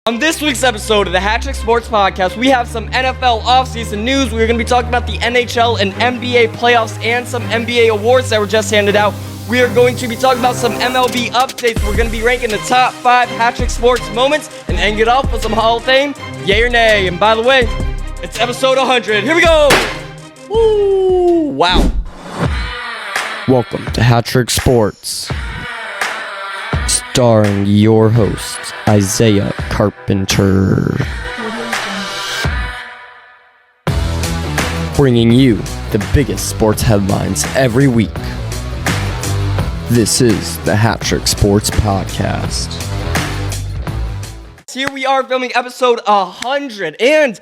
On this week's episode of the HatTrick Sports Podcast, we have some NFL offseason news. We're going to be talking about the NHL and NBA playoffs and some NBA awards that were just handed out. We are going to be talking about some MLB updates. We're going to be ranking the top 5 HatTrick Sports moments and end it off with some Hall of Fame, yay or nay. And by the way, it's episode 100. Here we go! Woo! Wow. Welcome to HatTrick Sports, starring your host, Isaiah Carpenter. Bringing you the biggest sports headlines every week. This is the HatTrick Sports Podcast. Here we are filming episode 100, and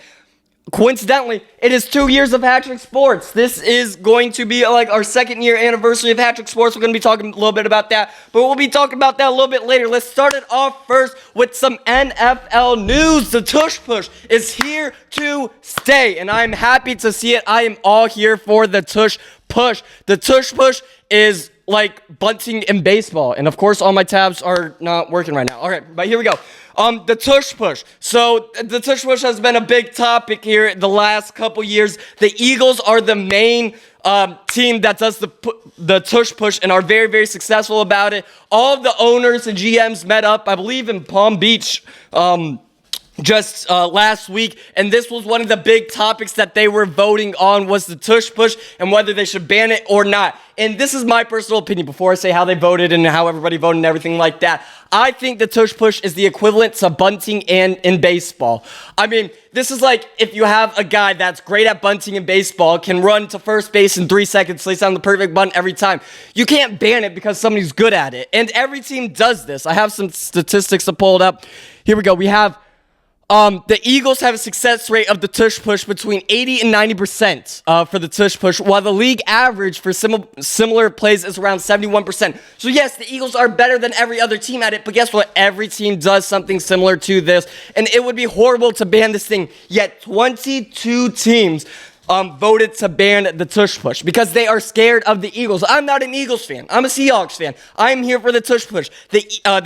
coincidentally, it is 2 years of HatTrick Sports. This is going to be like our second year anniversary of HatTrick Sports. We're going to be talking a little bit about that, but we'll be talking about that a little bit later. Let's start it off first with some NFL news. The tush push is here to stay, and I'm happy to see it. I am all here for the tush push. The tush push is like bunting in baseball, and of course all my tabs are not working right now. All right, but here we go. The tush push. So the tush push has been a big topic here the last couple years. The Eagles are the main team that does the tush push and are very, very successful about it. All of the owners and GMs met up, I believe, in Palm Beach just last week, and this was one of the big topics that they were voting on, was the tush push and whether they should ban it or not. And this is my personal opinion before I say how they voted and how everybody voted and everything like that. I think the tush push is the equivalent to bunting and in baseball. I mean, this is like if you have a guy that's great at bunting in baseball, can run to first base in 3 seconds, lays down the perfect bunt every time. You can't ban it because somebody's good at it. And every team does this. I have some statistics to pull it up. Here we go. We have the Eagles have a success rate of the tush push between 80 and 90% for the tush push, while the league average for similar plays is around 71%. So yes, the Eagles are better than every other team at it, but guess what? Every team does something similar to this, and it would be horrible to ban this thing. Yet 22 teams voted to ban the tush push because they are scared of the Eagles. I'm not an Eagles fan. I'm a Seahawks fan. I'm here for the tush push. The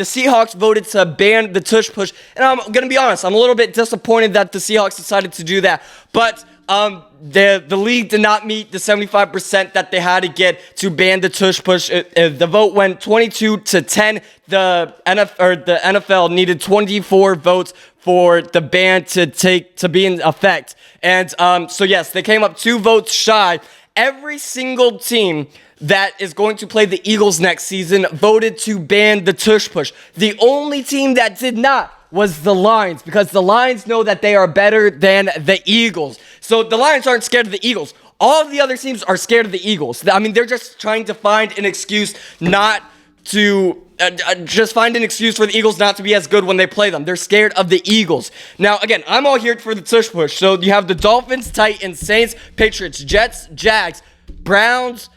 Seahawks voted to ban the tush push, and I'm going to be honest, I'm a little bit disappointed that the Seahawks decided to do that, but the league did not meet the 75% that they had to get to ban the tush push. The vote went 22-10. The NFL needed 24 votes for the ban to be in effect. And so yes, they came up 2 votes shy. Every single team that is going to play the Eagles next season voted to ban the tush push. The only team that did not was the Lions, because the Lions know that they are better than the Eagles. So the Lions aren't scared of the Eagles. All of the other teams are scared of the Eagles. I mean, they're just trying to find an excuse not to just find an excuse for the Eagles not to be as good when they play them. They're scared of the Eagles. Now, again, I'm all here for the tush push. So you have the Dolphins, Titans, Saints, Patriots, Jets, Jags, Browns,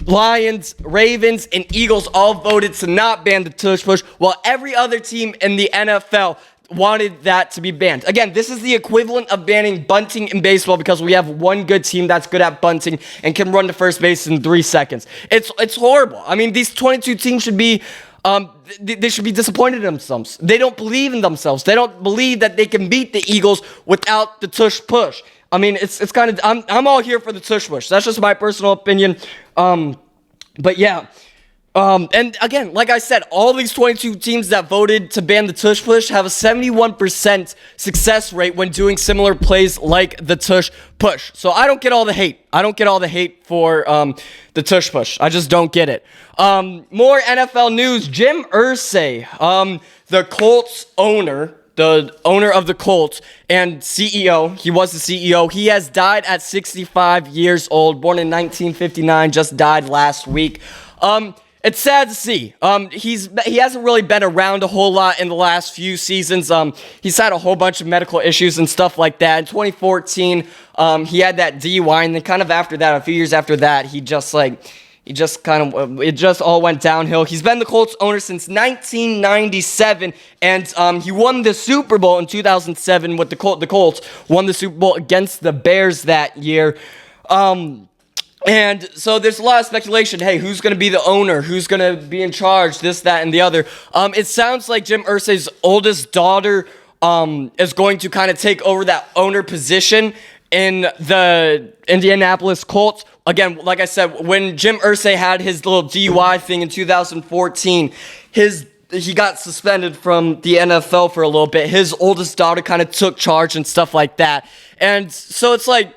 Lions, Ravens, and Eagles all voted to not ban the tush push, while every other team in the NFL wanted that to be banned. Again, this is the equivalent of banning bunting in baseball because we have one good team that's good at bunting and can run to first base in 3 seconds. It's horrible. I mean, these 22 teams should be they should be disappointed in themselves. They don't believe in themselves. They don't believe that they can beat the Eagles without the tush push. I mean, it's kind of, I'm all here for the tush push. That's just my personal opinion. But yeah. And again, like I said, all these 22 teams that voted to ban the tush push have a 71% success rate when doing similar plays like the tush push. So I don't get all the hate. I don't get all the hate for the tush push. I just don't get it. More NFL news. Jim Irsay, the Colts owner, the owner of the Colts and CEO, he was the CEO. He has died at 65 years old, born in 1959, just died last week. It's sad to see. He hasn't really been around a whole lot in the last few seasons. He's had a whole bunch of medical issues and stuff like that. In 2014, he had that DUI, and then kind of after that, a few years after that, it just all went downhill. He's been the Colts owner since 1997, and he won the Super Bowl in 2007 with the Colts won the Super Bowl against the Bears that year. And so there's a lot of speculation. Hey, who's going to be the owner? Who's going to be in charge? This, that, and the other. It sounds like Jim Irsay's oldest daughter is going to kind of take over that owner position in the Indianapolis Colts. Again, like I said, when Jim Irsay had his little DUI thing in 2014, he got suspended from the NFL for a little bit. His oldest daughter kind of took charge and stuff like that. And so it's like,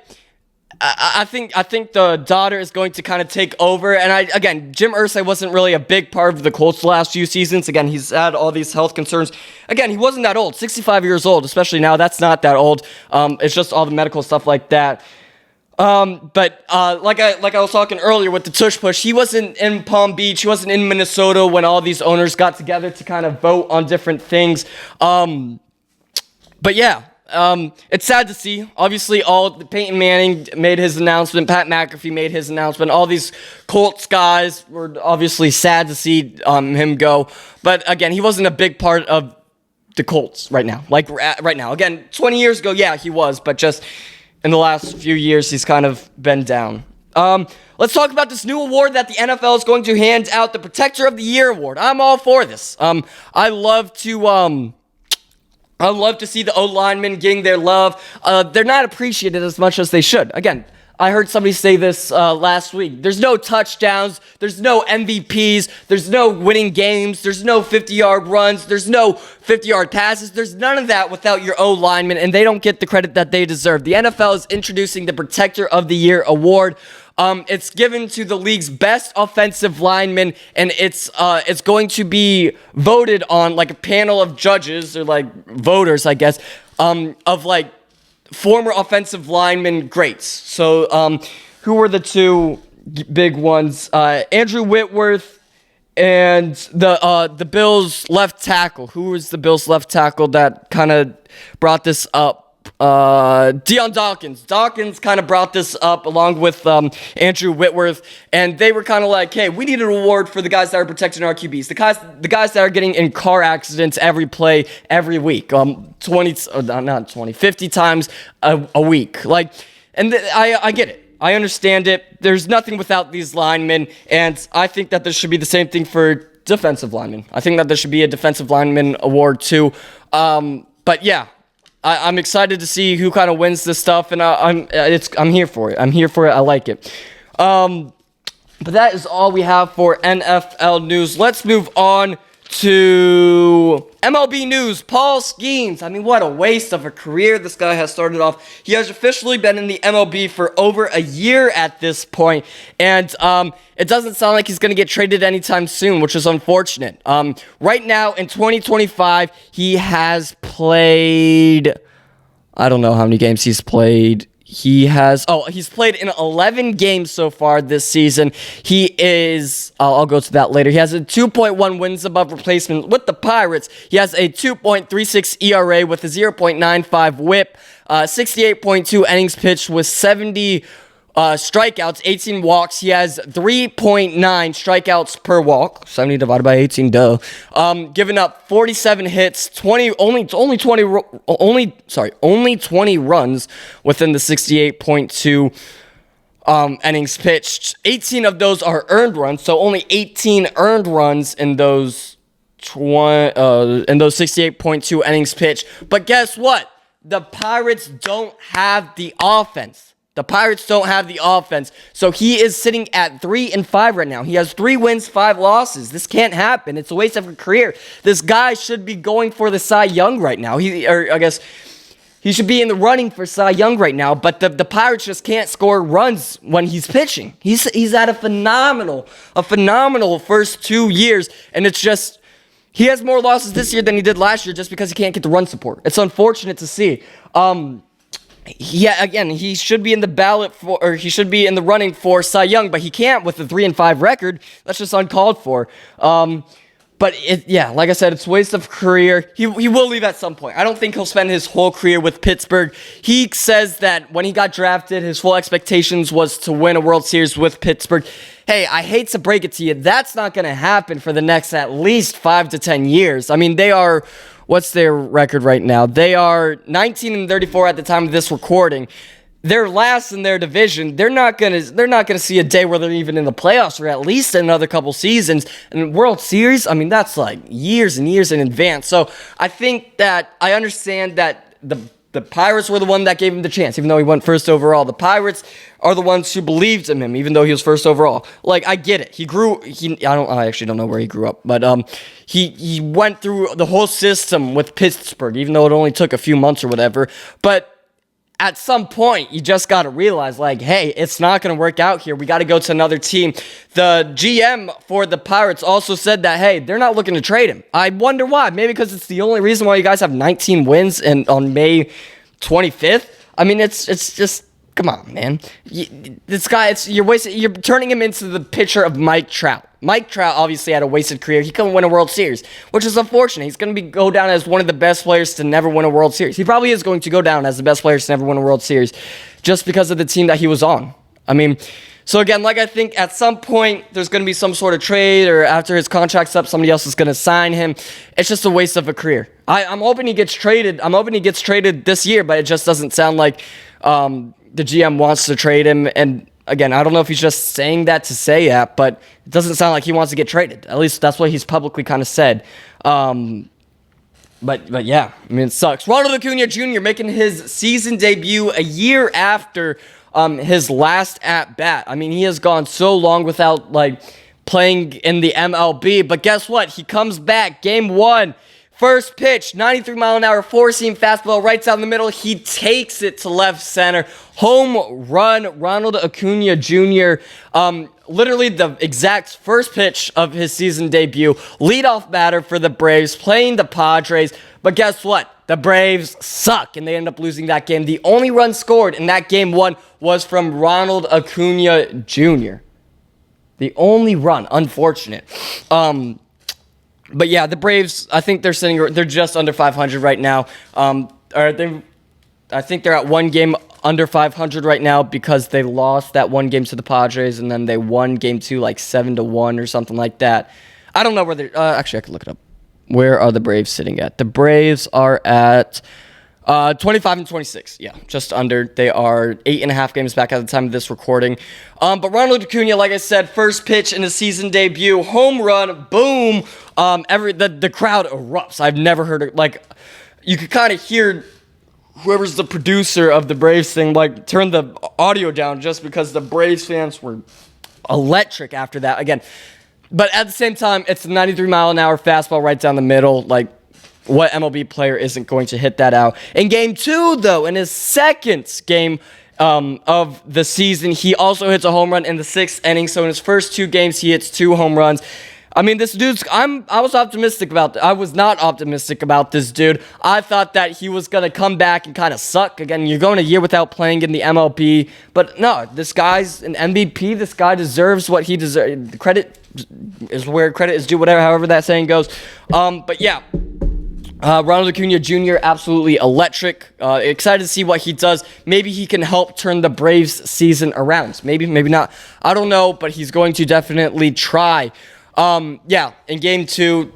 I think the daughter is going to kind of take over. And again, Jim Irsay wasn't really a big part of the Colts the last few seasons. Again, he's had all these health concerns. Again, he wasn't that old, 65 years old, especially now. That's not that old. It's just all the medical stuff like that. But like I was talking earlier with the tush push, he wasn't in Palm Beach, he wasn't in Minnesota when all these owners got together to kind of vote on different things. But yeah. It's sad to see. Obviously, Peyton Manning made his announcement. Pat McAfee made his announcement. All these Colts guys were obviously sad to see him go. But again, he wasn't a big part of the Colts right now. Like right now. Again, 20 years ago, yeah, he was. But just in the last few years, he's kind of been down. Let's talk about this new award that the NFL is going to hand out, the Protector of the Year award. I'm all for this. I love to see the O-linemen getting their love. They're not appreciated as much as they should. Again, I heard somebody say this last week. There's no touchdowns. There's no MVPs. There's no winning games. There's no 50-yard runs. There's no 50-yard passes. There's none of that without your O-linemen, and they don't get the credit that they deserve. The NFL is introducing the Protector of the Year award. It's given to the league's best offensive lineman, and it's going to be voted on like a panel of judges or like voters, I guess, of like former offensive lineman greats. So, who were the two big ones? Andrew Whitworth and the Bills left tackle. Who was the Bills left tackle that kind of brought this up? Deion Dawkins. Dawkins kind of brought this up along with Andrew Whitworth, and they were kind of like, hey, we need an award for the guys that are protecting our QBs, the guys that are getting in car accidents every play, every week, 50 times a week. Like, and I get it. I understand it. There's nothing without these linemen, and I think that there should be the same thing for defensive linemen. I think that there should be a defensive lineman award too. But yeah. I'm excited to see who kind of wins this stuff, and I'm here for it. I'm here for it. I like it. But that is all we have for NFL news. Let's move on to MLB news. Paul Skeens. I mean, what a waste of a career this guy has started off. He has officially been in the MLB for over a year at this point, and it doesn't sound like he's going to get traded anytime soon, which is unfortunate. Right now in 2025, he has played, I don't know how many games he's played. He's played in 11 games so far this season. He is, I'll go to that later. He has a 2.1 wins above replacement with the Pirates. He has a 2.36 ERA with a 0.95 whip, 68.2 innings pitched with 70 strikeouts, 18 walks. He has 3.9 strikeouts per walk. 70 divided by 18, duh. Giving up 47 hits, only 20 runs within the 68.2 innings pitched. 18 of those are earned runs, so only 18 earned runs in those 68.2 innings pitched. But guess what? The Pirates don't have the offense. The Pirates don't have the offense, so he is sitting at 3-5 right now. He has 3 wins, 5 losses. This can't happen. It's a waste of a career. This guy should be going for the Cy Young right now. He should be in the running for Cy Young right now, but the Pirates just can't score runs when he's pitching. He's had a phenomenal first 2 years, and it's just he has more losses this year than he did last year just because he can't get the run support. It's unfortunate to see. Yeah, again, he should be in the ballot for, or he should be in the running for Cy Young, but he can't with a 3-5 record. That's just uncalled for. But like I said, it's a waste of career. He will leave at some point. I don't think he'll spend his whole career with Pittsburgh. He says that when he got drafted, his full expectations was to win a World Series with Pittsburgh. Hey, I hate to break it to you, that's not going to happen for the next at least 5 to 10 years. I mean, they are. What's their record right now? They are 19-34 at the time of this recording. they're last in their division. They're not gonna see a day where they're even in the playoffs or at least another couple seasons. And World Series, I mean, that's like years and years in advance. So I think that I understand that the Pirates were the one that gave him the chance, even though he went first overall. The Pirates are the ones who believed in him, even though he was first overall. Like, I get it. I actually don't know where he grew up, but he went through the whole system with Pittsburgh, even though it only took a few months or whatever. But at some point, you just got to realize, like, hey, it's not going to work out here. We got to go to another team. The GM for the Pirates also said that, hey, they're not looking to trade him. I wonder why. Maybe because it's the only reason why you guys have 19 wins on May 25th. I mean, it's just, come on, man. This guy, you're turning him into the picture of Mike Trout. Mike Trout obviously had a wasted career. He couldn't win a World Series, which is unfortunate. He's going to go down as one of the best players to never win a World Series. He probably is going to go down as the best players to never win a World Series just because of the team that he was on. I mean, so again, like, I think at some point there's going to be some sort of trade, or after his contract's up, somebody else is going to sign him. It's just a waste of a career. I'm hoping he gets traded. I'm hoping he gets traded this year, but it just doesn't sound like the GM wants to trade him. And again, I don't know if he's just saying that to say that, but it doesn't sound like he wants to get traded. At least that's what he's publicly kind of said. But yeah, I mean, it sucks. Ronald Acuna Jr. making his season debut a year after his last at bat. I mean, he has gone so long without playing in the MLB, but guess what? He comes back. Game 1. First pitch, 93-mile-an-hour, four-seam fastball right down the middle. He takes it to left center. Home run, Ronald Acuna Jr. Literally the exact first pitch of his season debut. Leadoff batter for the Braves, playing the Padres. But guess what? The Braves suck, and they end up losing that game. The only run scored in that Game 1 was from Ronald Acuna Jr. The only run. Unfortunate. But yeah, the Braves, I think they're just under 500 right now. I think they're at one game under 500 right now because they lost that one game to the Padres, and then they won Game 2 7-1 or something like that. I don't know where they're... actually, I can look it up. Where are the Braves sitting at? The Braves are at 25 and 26. Yeah, just under. They are 8.5 games back at the time of this recording. But Ronald Acuna, like I said, first pitch in his season debut, home run, boom. The crowd erupts. I've never heard it. You could kind of hear whoever's the producer of the Braves thing, turn the audio down just because the Braves fans were electric after that. Again, but at the same time, it's a 93-mile-an-hour fastball right down the middle. What MLB player isn't going to hit that out? In Game 2, though, in his second game of the season, he also hits a home run in the 6th inning. So in his first 2 games, he hits 2 home runs. I mean, this dude's... I was optimistic about... I was not optimistic about this dude. I thought that he was going to come back and kind of suck. Again, you're going a year without playing in the MLB. But no, this guy's an MVP. This guy deserves what he deserves. The credit is where credit is due, however that saying goes. But yeah... Ronald Acuna Jr., absolutely electric. Excited to see what he does. Maybe he can help turn the Braves season around. Maybe not. I don't know, but he's going to definitely try. Yeah, in Game 2,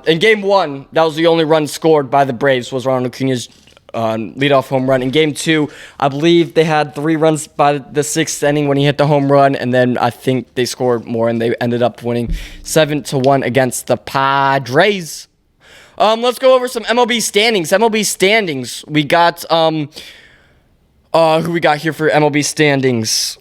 in Game 1, that was the only run scored by the Braves, was Ronald Acuna's leadoff home run. In Game 2, I believe they had 3 runs by the 6th inning when he hit the home run, and then I think they scored more, and they ended up winning 7-1 against the Padres. Let's go over some MLB standings. We got, who we got here for MLB standings?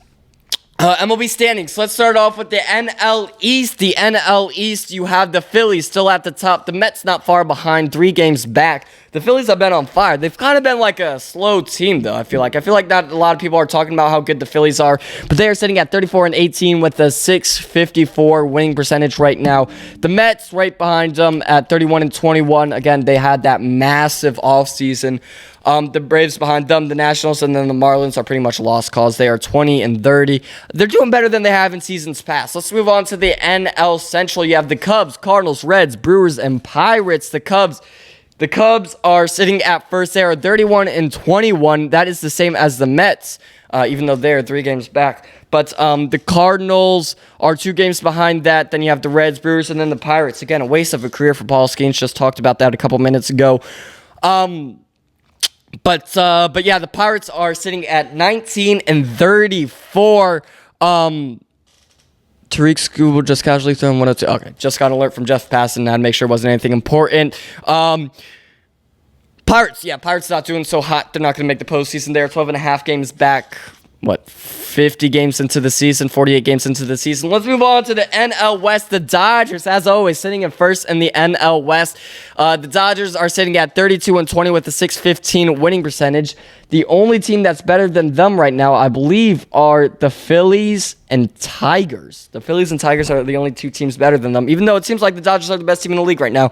MLB standings. Let's start off with the NL East. The NL East, you have the Phillies still at the top. The Mets not far behind, 3 games back. The Phillies have been on fire. They've kind of been like a slow team, though, I feel like. I feel like not a lot of people are talking about how good the Phillies are, but they are sitting at 34-18 with a .654 winning percentage right now. The Mets right behind them at 31-21. Again, they had that massive offseason. The Braves behind them, the Nationals, and then the Marlins are pretty much lost cause. They are 20-30. They're doing better than they have in seasons past. Let's move on to the NL Central. You have the Cubs, Cardinals, Reds, Brewers, and Pirates. The Cubs are sitting at first. They are 31-21. That is the same as the Mets, even though they're 3 games back. But the Cardinals are 2 games behind that. Then you have the Reds, Brewers, and then the Pirates. Again, a waste of a career for Paul Skeens. Just talked about that a couple minutes ago. But yeah, the Pirates are sitting at 19-34. Tariq Skubal just casually thrown 102. Okay, just got an alert from Jeff Passan. I'd make sure it wasn't anything important. Pirates not doing so hot. They're not going to make the postseason. They're 12.5 games back. 50 games into the season, 48 games into the season. Let's move on to the NL West. The Dodgers, as always, sitting in first in the NL West. The Dodgers are sitting at 32-20 with a .615 winning percentage. The only team that's better than them right now, I believe, are the Phillies and Tigers. The Phillies and Tigers are the only two teams better than them, even though it seems like the Dodgers are the best team in the league right now.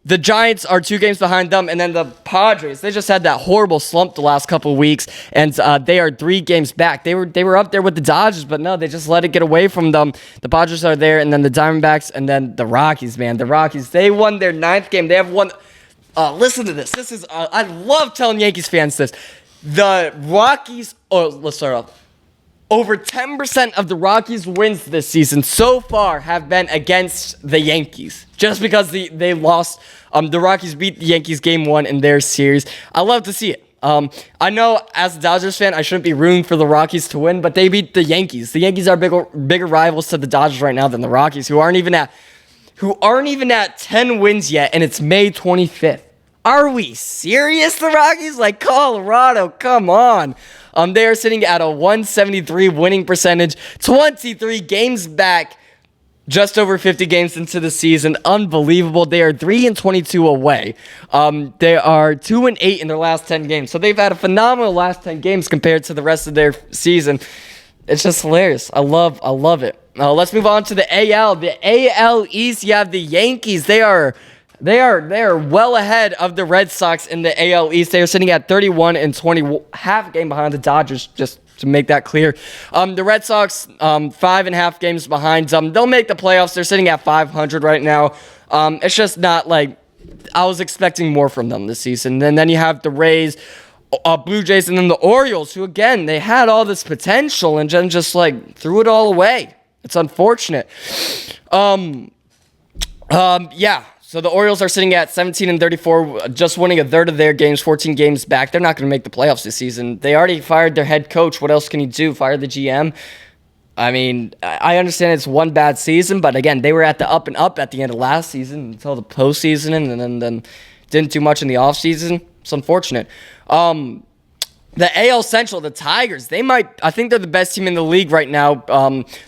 The Giants are 2 games behind them, and then the Padres, they just had that horrible slump the last couple of weeks, and they are 3 games back. They were up there with the Dodgers, but no, they just let it get away from them. The Padres are there, and then the Diamondbacks, and then the Rockies, man. The Rockies, they won their 9th game. They have won. Listen to this. This is I love telling Yankees fans this. The Rockies, let's start off. Over 10% of the Rockies' wins this season so far have been against the Yankees. Just because they lost. The Rockies beat the Yankees game 1 in their series. I love to see it. I know as a Dodgers fan, I shouldn't be rooting for the Rockies to win, but they beat the Yankees. The Yankees are bigger rivals to the Dodgers right now than the Rockies, who aren't even at 10 wins yet, and it's May 25th. Are we serious, the Rockies? Like Colorado, come on. They are sitting at a .173 winning percentage, 23 games back, just over 50 games into the season. Unbelievable. They are 3-22 away. They are 2-8 in their last 10 games. So they've had a phenomenal last 10 games compared to the rest of their season. It's just hilarious. I love it. Let's move on to the AL. The AL East, you have the Yankees. They are well ahead of the Red Sox in the AL East. They are sitting at 31-20, half a game behind the Dodgers, just to make that clear. The Red Sox, 5.5 games behind them. They'll make the playoffs. They're sitting at 500 right now. It's just not like I was expecting more from them this season. And then you have the Rays, Blue Jays, and then the Orioles, who, again, they had all this potential and then just, threw it all away. It's unfortunate. Yeah. So the Orioles are sitting at 17-34, just winning a third of their games, 14 games back. They're not going to make the playoffs this season. They already fired their head coach. What else can you do? Fire the GM? I mean, I understand it's one bad season, but again, they were at the up and up at the end of last season until the postseason, and then didn't do much in the offseason. It's unfortunate. The AL Central, the Tigers, I think they're the best team in the league right now,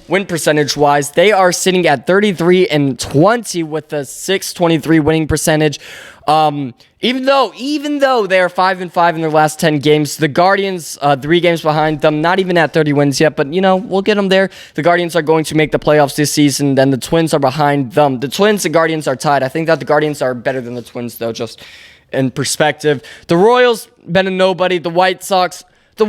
win percentage-wise. They are sitting at 33-20 with a .623 winning percentage. Even though they are 5-5 in their last 10 games, the Guardians, 3 games behind them, not even at 30 wins yet, but, we'll get them there. The Guardians are going to make the playoffs this season, then the Twins are behind them. The Twins and Guardians are tied. I think that the Guardians are better than the Twins, though, just in perspective. The Royals, been a nobody. The White Sox, you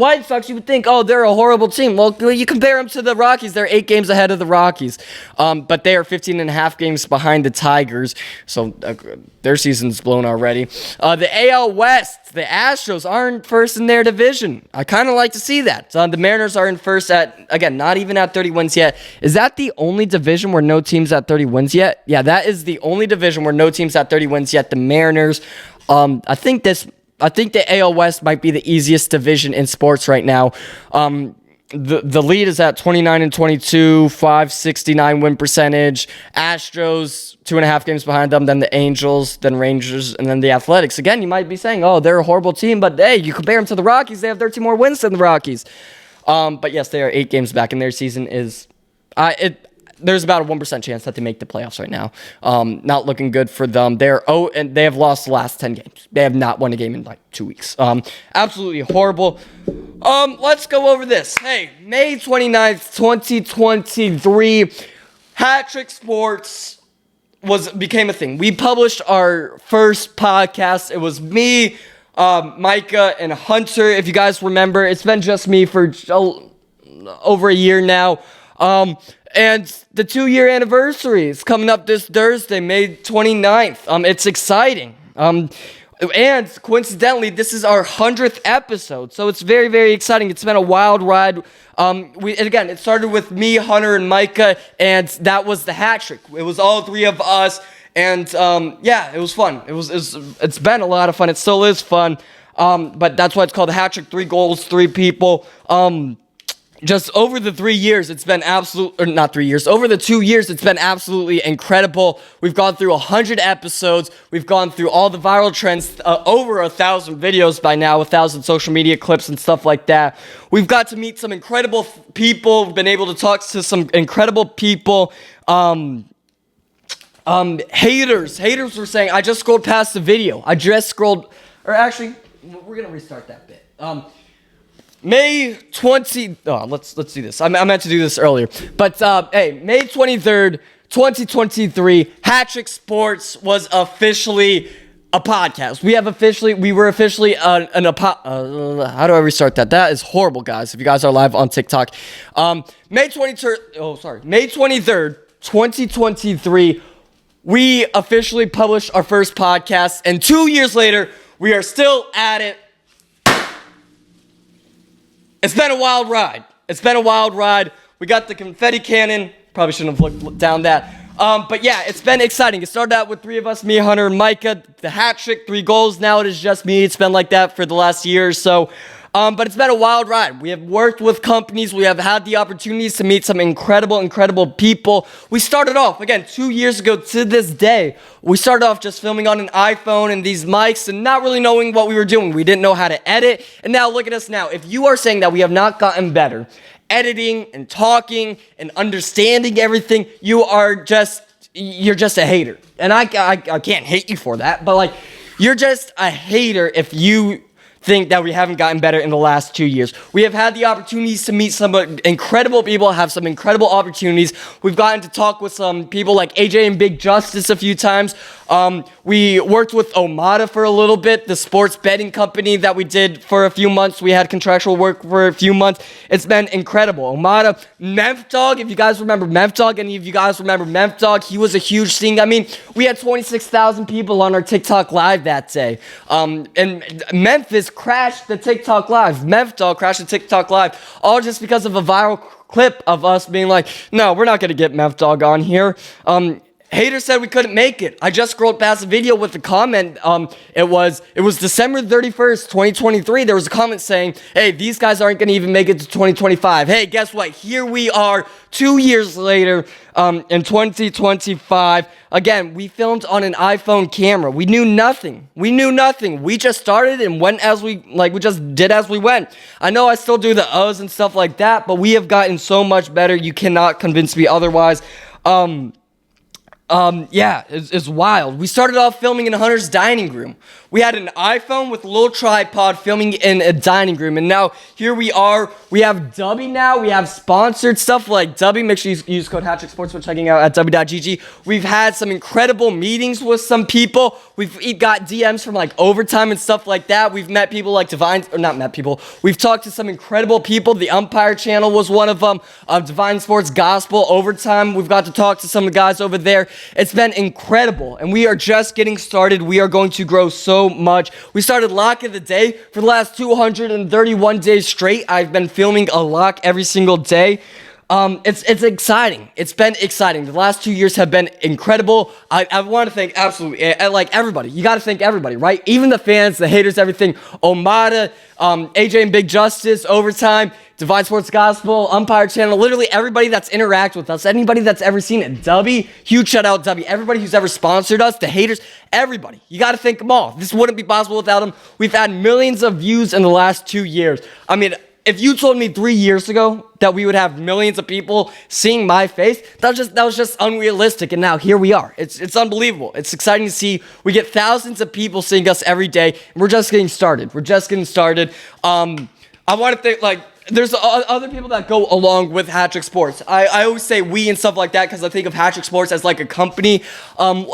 would think, they're a horrible team. Well, you compare them to the Rockies. They're 8 games ahead of the Rockies. But they are 15.5 games behind the Tigers. So their season's blown already. The AL West, the Astros aren't first in their division. I kind of like to see that. The Mariners are in first at, again, not even at 30 wins yet. Is that the only division where no team's at 30 wins yet? Yeah, that is the only division where no team's at 30 wins yet. The Mariners. I think the AL West might be the easiest division in sports right now. The lead is at 29-22, .569 win percentage. Astros, 2.5 games behind them, then the Angels, then Rangers, and then the Athletics. Again, you might be saying, they're a horrible team, but hey, you compare them to the Rockies, they have 13 more wins than the Rockies. But yes, they are 8 games back, and their season is... There's about a 1% chance that they make the playoffs right now. Not looking good for them. And they have lost the last 10 games. They have not won a game in 2 weeks. Absolutely horrible. Let's go over this. Hey, May 29th, 2023, HatTrick Sports became a thing. We published our first podcast. It was me, Micah, and Hunter. If you guys remember, it's been just me for over a year now. And the 2-year anniversary is coming up this Thursday, May 29th. It's exciting. And coincidentally, this is our 100th episode, so it's very, very exciting. It's been a wild ride. It started with me, Hunter, and Micah, and that was the HatTrick. It was all 3 of us, And yeah, it was fun. It's been a lot of fun. It still is fun. But that's why it's called the HatTrick. 3 goals, 3 people. Just over the 3 years, it's been over the 2 years, it's been absolutely incredible. We've gone through 100 episodes. We've gone through all the viral trends, over 1,000 videos by now, 1,000 social media clips and stuff like that. We've got to meet some incredible people. We've been able to talk to some incredible people. Haters were saying, I just scrolled past the video. Let's restart that bit. May 20, let's do this. I meant to do this earlier. But, May 23rd, 2023, HatTrick Sports was officially a podcast. We were officially how do I restart that? That is horrible, guys, if you guys are live on TikTok. May 23rd, 2023, we officially published our first podcast, and 2 years later, we are still at it. It's been a wild ride. We got the confetti cannon. Probably shouldn't have looked down that. But yeah, it's been exciting. It started out with 3 of us, me, Hunter, and Micah. The HatTrick, 3 goals. Now it is just me. It's been like that for the last year or so. But it's been a wild ride. We have worked with companies. We have had the opportunities to meet some incredible people. We started off, again, 2 years ago to this day. We started off just filming on an iPhone and these mics and not really knowing what we were doing. We didn't know how to edit. And now look at us now. If you are saying that we have not gotten better editing and talking and understanding everything, you're just a hater. And I can't hate you for that, but you're just a hater if you think that we haven't gotten better in the last 2 years. We have had the opportunities to meet some incredible people, have some incredible opportunities. We've gotten to talk with some people like AJ and Big Justice a few times. We worked with Omada for a little bit, the sports betting company that we did for a few months. We had contractual work for a few months. It's been incredible. Omada, Memphdog, if you guys remember Memphdog, any of you guys remember Memphdog, he was a huge thing. I mean, we had 26,000 people on our TikTok Live that day. And Memphis crashed the TikTok Live. Memphdog crashed the TikTok Live, all just because of a viral clip of us being like, no, we're not going to get Memphdog on here. Haters said we couldn't make it. I just scrolled past the video with the comment. It was December 31st, 2023. There was a comment saying, hey, these guys aren't going to even make it to 2025. Hey, guess what? Here we are 2 years later in 2025. Again, we filmed on an iPhone camera. We knew nothing. We just started and went we just did as we went. I know I still do the O's and stuff like that, but we have gotten so much better. You cannot convince me otherwise. Yeah, it's wild. We started off filming in Hunter's dining room. We had an iPhone with a little tripod filming in a dining room. And now here we are. We have Dubby now. We have sponsored stuff like Dubby. Make sure you use code HatTrick Sports when checking out at Dubby.gg. We've had some incredible meetings with some people. We've got DMs from Overtime and stuff like that. We've met people like We've talked to some incredible people. The Umpire Channel was one of them. Divine Sports Gospel, Overtime. We've got to talk to some of the guys over there. It's been incredible, and we are just getting started. We are going to grow so much. We started Lock of the Day. For the last 231 days straight, I've been filming a lock every single day. It's exciting. It's been exciting. The last 2 years have been incredible. I want to thank absolutely, everybody. You got to thank everybody, right? Even the fans, the haters, everything. Omada, AJ and Big Justice, Overtime, Divine Sports Gospel, Umpire Channel, literally everybody that's interacted with us, anybody that's ever seen it. Dubby, huge shout out Dubby. Everybody who's ever sponsored us, the haters, everybody. You got to thank them all. This wouldn't be possible without them. We've had millions of views in the last 2 years. I mean, if you told me 3 years ago that we would have millions of people seeing my face, that was just unrealistic. And now here we are. It's unbelievable. It's exciting to see. We get thousands of people seeing us every day, and we're just getting started. I want to thank there's other people that go along with HatTrick Sports. I always say we and stuff like that because I think of HatTrick Sports as like a company.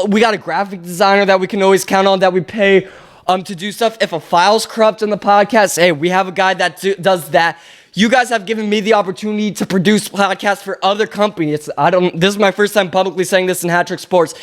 We got a graphic designer that we can always count on, that we pay to do stuff. If a file's corrupt in the podcast, hey, we have a guy that does that. You guys have given me the opportunity to produce podcasts for other companies. This is my first time publicly saying this in HatTrick Sports.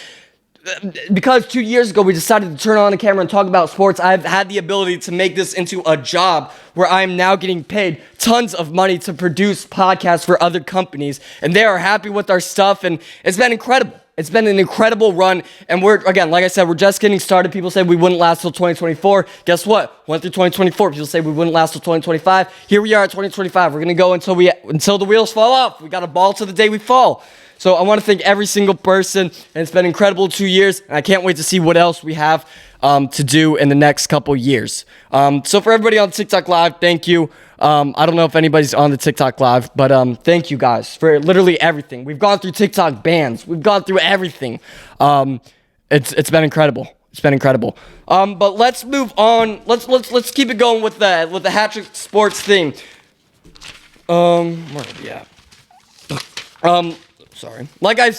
Because 2 years ago we decided to turn on the camera and talk about sports, I've had the ability to make this into a job where I am now getting paid tons of money to produce podcasts for other companies, and they are happy with our stuff, and it's been incredible. It's been an incredible run, and again, like I said, we're just getting started. People said we wouldn't last till 2024. Guess what? Went through 2024. People say we wouldn't last till 2025. Here we are at 2025. We're gonna go until the wheels fall off. We got a ball till the day we fall. So I want to thank every single person, and it's been incredible 2 years, and I can't wait to see what else we have to do in the next couple years. So for everybody on TikTok Live, thank you. I don't know if anybody's on the TikTok Live, but thank you guys for literally everything. We've gone through TikTok bans. We've gone through everything. It's been incredible. It's been incredible. But let's move on. Let's keep it going with the HatTrick Sports thing. Where are we at? Sorry. Like I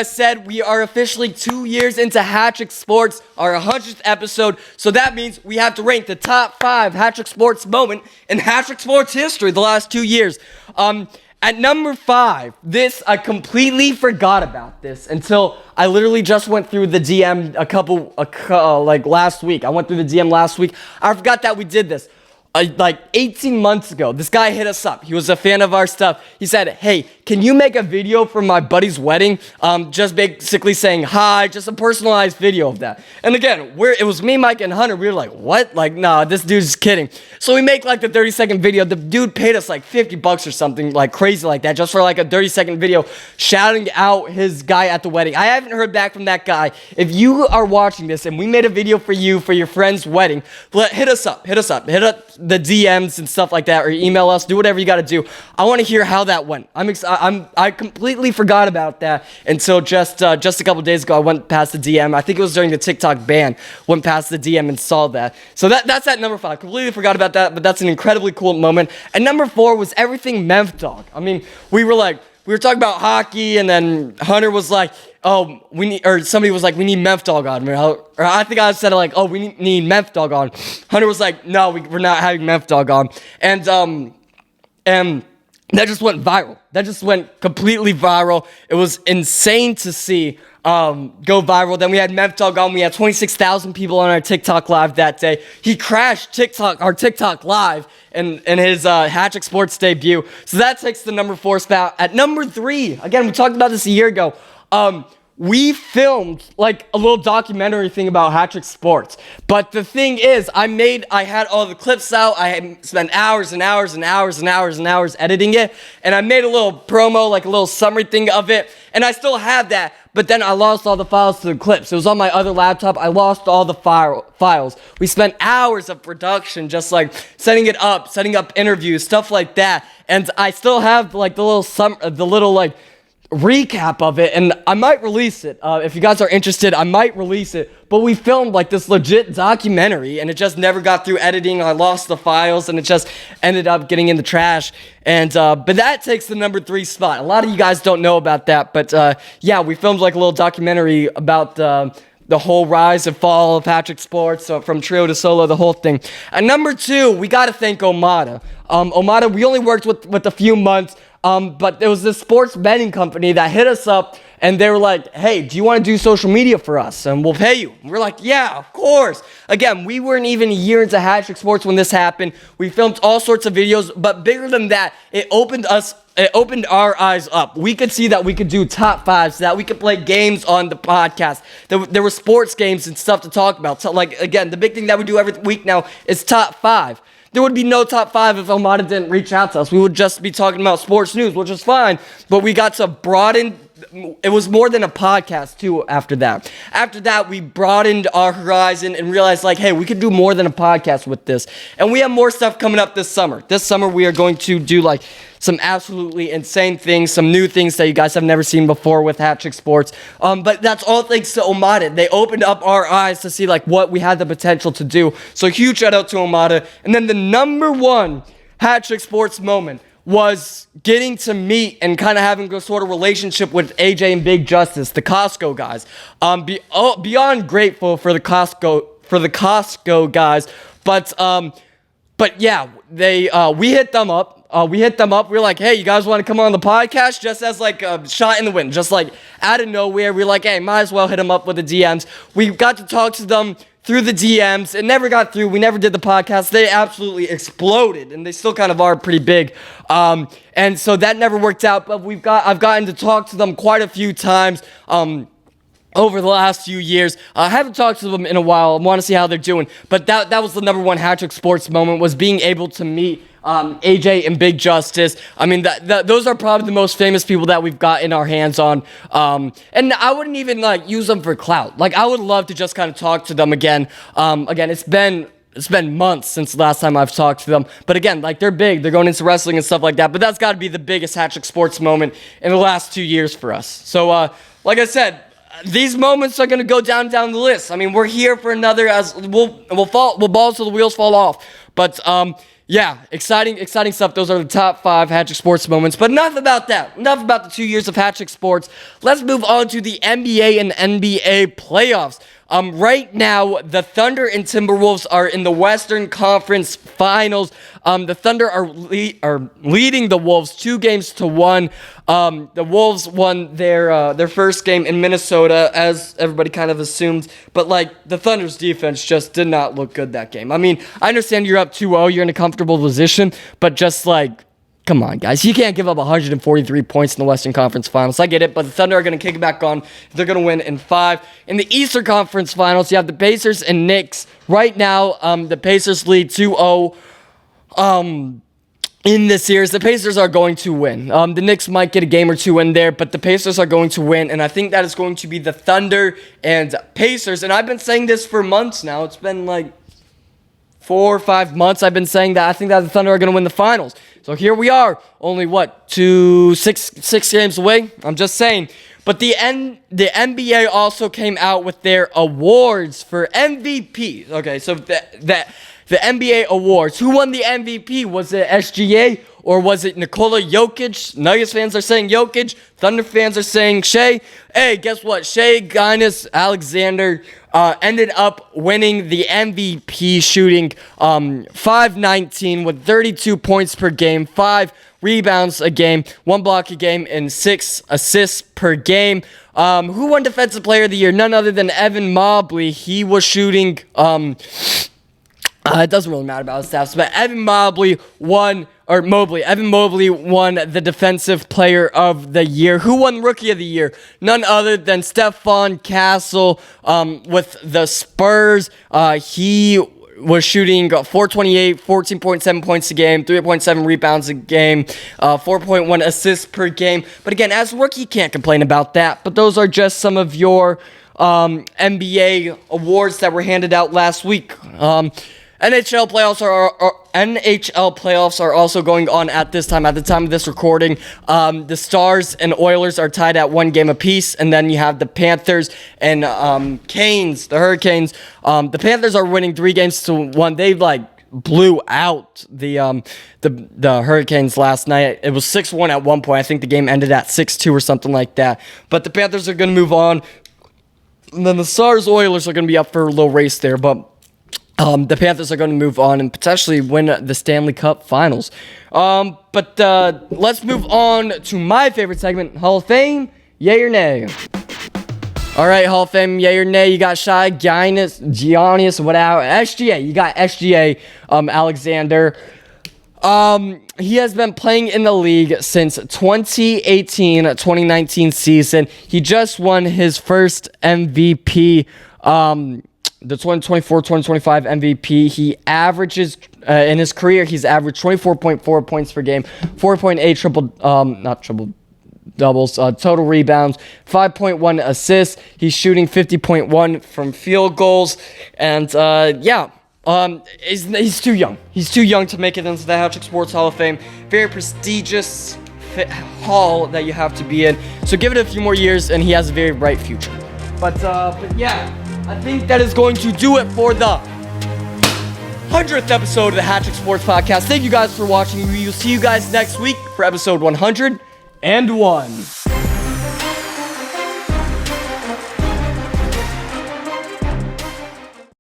said, we are officially 2 years into HatTrick Sports, our 100th episode. So that means we have to rank the top 5 HatTrick Sports moment in HatTrick Sports history the last 2 years. At number 5, I completely forgot about this until I literally just went through the DM like last week. I went through the DM last week. I forgot that we did this. Like 18 months ago, this guy hit us up. He was a fan of our stuff. He said, hey, can you make a video for my buddy's wedding? Just basically saying hi, just a personalized video of that. And again, it was me, Mike, and Hunter. We were like, what? Like, nah, this dude's kidding. So we make like the 30-second video. The dude paid us like $50 or something like crazy like that just for like a 30-second video shouting out his guy at the wedding. I haven't heard back from that guy. If you are watching this and we made a video for you for your friend's wedding, hit us up. Hit the DMs and stuff like that, or email us, do whatever you got to do. I want to hear how that went. I completely forgot about that until just a couple days ago. I went past the DM. I think it was during the TikTok ban. Went past the DM and saw that. So that's at number 5. Completely forgot about that, but that's an incredibly cool moment. And number 4 was everything Memf Dog. I mean, we were talking about hockey, and then Hunter was like, oh, somebody was like, we need Memf Dog on. Or I think I said like, oh, we need Memf Dog on. Hunter was like, no, we're not having Memf Dog on. And that just went viral. That just went completely viral. It was insane to see go viral. Then we had Memf Dog on. We had 26,000 people on our TikTok Live that day. He crashed our TikTok Live in his HatTrick Sports debut. So that takes the number 4 spot. At number 3, again, we talked about this a year ago. We filmed like a little documentary thing about HatTrick Sports. But the thing is, I had all the clips out. I had spent hours and hours and hours and hours and hours editing it. And I made a little promo, like a little summary thing of it. And I still have that. But then I lost all the files to the clips. It was on my other laptop. I lost all the files. We spent hours of production just like setting up interviews, stuff like that. And I still have like the little like recap of it, and I might release it. If you guys are interested, I might release it. But we filmed like this legit documentary, and it just never got through editing. I lost the files, and it just ended up getting in the trash. And but that takes the number 3 spot. A lot of you guys don't know about that, but yeah, we filmed like a little documentary about the whole rise and fall of HatTrick Sports, from trio to solo, the whole thing. At number 2, we got to thank Omada. Omada, we only worked with a few months. But there was this sports betting company that hit us up, and they were like, hey, do you want to do social media for us? And we'll pay you. And we're like, yeah, of course. Again, we weren't even a year into HatTrick Sports when this happened. We filmed all sorts of videos, but bigger than that, it opened our eyes up. We could see that we could do top 5s, that we could play games on the podcast. There were sports games and stuff to talk about. So, like, again, the big thing that we do every week now is top 5. There would be no top 5 if Omada didn't reach out to us. We would just be talking about sports news, which is fine. But we got to broaden. It was more than a podcast, too, after that. After that, we broadened our horizon and realized, like, hey, we could do more than a podcast with this. And we have more stuff coming up this summer. This summer, we are going to do, like, some absolutely insane things, some new things that you guys have never seen before with HatTrick Sports. But that's all thanks to Omada. They opened up our eyes to see, like, what we had the potential to do. So huge shout out to Omada. And then the number 1 HatTrick Sports moment was getting to meet and kind of having a sort of relationship with AJ and Big Justice, the Costco guys. Beyond grateful for the Costco guys, but yeah, we hit them up. We were like, hey, you guys want to come on the podcast? Just as like a shot in the wind, just like out of nowhere. We're like, hey, might as well hit them up with the DMs. We got to talk to them through the DMs. It never got through. We never did the podcast. They absolutely exploded, and they still kind of are pretty big. And so that never worked out, but I've gotten to talk to them quite a few times. over the last few years. I haven't talked to them in a while. I want to see how they're doing. But that was the number one HatTrick Sports moment, was being able to meet AJ and Big Justice. I mean, those are probably the most famous people that we've got in our hands on. And I wouldn't even use them for clout. I would love to just kind of talk to them again. Again, it's been months since the last time I've talked to them. But again, they're big. They're going into wrestling and stuff like that. But that's got to be the biggest HatTrick Sports moment in the last 2 years for us. So, like I said, these moments are gonna go down the list. I mean, we're here for another. As we'll balls till the wheels fall off. But yeah, exciting stuff. Those are the top 5 HatTrick Sports moments. But enough about that. Enough about the 2 years of HatTrick Sports. Let's move on to the NBA and NBA playoffs. Right now, the Thunder and Timberwolves are in the Western Conference Finals. The Thunder are leading the Wolves 2-1. The Wolves won their first game in Minnesota, as everybody kind of assumed. But the Thunder's defense just did not look good that game. I mean, I understand you're up 2-0, you're in a comfortable position, but just come on, guys. You can't give up 143 points in the Western Conference Finals. I get it, but the Thunder are going to kick it back on. They're going to win in 5. In the Eastern Conference Finals, you have the Pacers and Knicks. Right now, the Pacers lead 2-0 in this series. The Pacers are going to win. The Knicks might get a game or two in there, but the Pacers are going to win, and I think that is going to be the Thunder and Pacers. And I've been saying this for months now. It's been 4 or 5 months I've been saying that I think that the Thunder are going to win the finals. So here we are, only 6 games away? I'm just saying. But the NBA also came out with their awards for MVP. Okay, so the NBA awards. Who won the MVP? Was it SGA or was it Nikola Jokic? Nuggets fans are saying Jokic. Thunder fans are saying Shai. Hey, guess what? Shai Gilgeous-Alexander ended up winning the MVP, shooting .519 with 32 points per game, 5 rebounds a game, 1 block a game, and 6 assists per game. Who won Defensive Player of the Year? None other than Evan Mobley. He was shooting... it doesn't really matter about his stats, but Evan Mobley won the Defensive Player of the Year. Who won Rookie of the Year? None other than Stephon Castle with the Spurs. He was shooting .428, 14.7 points a game, 3.7 rebounds a game, 4.1 assists per game. But again, as a rookie, you can't complain about that. But those are just some of your NBA awards that were handed out last week. NHL playoffs are also going on at this time. At the time of this recording, the Stars and Oilers are tied at 1 game apiece, and then you have the Panthers and Canes, the Hurricanes. The Panthers are winning 3-1. They blew out the Hurricanes last night. It was 6-1 at one point. I think the game ended at 6-2 or something like that. But the Panthers are going to move on. And then the Stars Oilers are going to be up for a little race there, but the Panthers are going to move on and potentially win the Stanley Cup Finals. But let's move on to my favorite segment, Hall of Fame, yay or nay. All right, Hall of Fame, yay or nay. You got Shai Gilgeous, whatever. SGA, you got SGA Alexander. He has been playing in the league since 2018-2019 season. He just won his first MVP, the 2024-2025 MVP. He averages, in his career, he's averaged 24.4 points per game, 4.8 doubles, total rebounds, 5.1 assists. He's shooting 50.1 from field goals, and he's too young. He's too young to make it into the HatTrick Sports Hall of Fame. Very prestigious hall that you have to be in. So give it a few more years, and he has a very bright future. But yeah. I think that is going to do it for the 100th episode of the HatTrick Sports Podcast. Thank you guys for watching. We will see you guys next week for episode 101.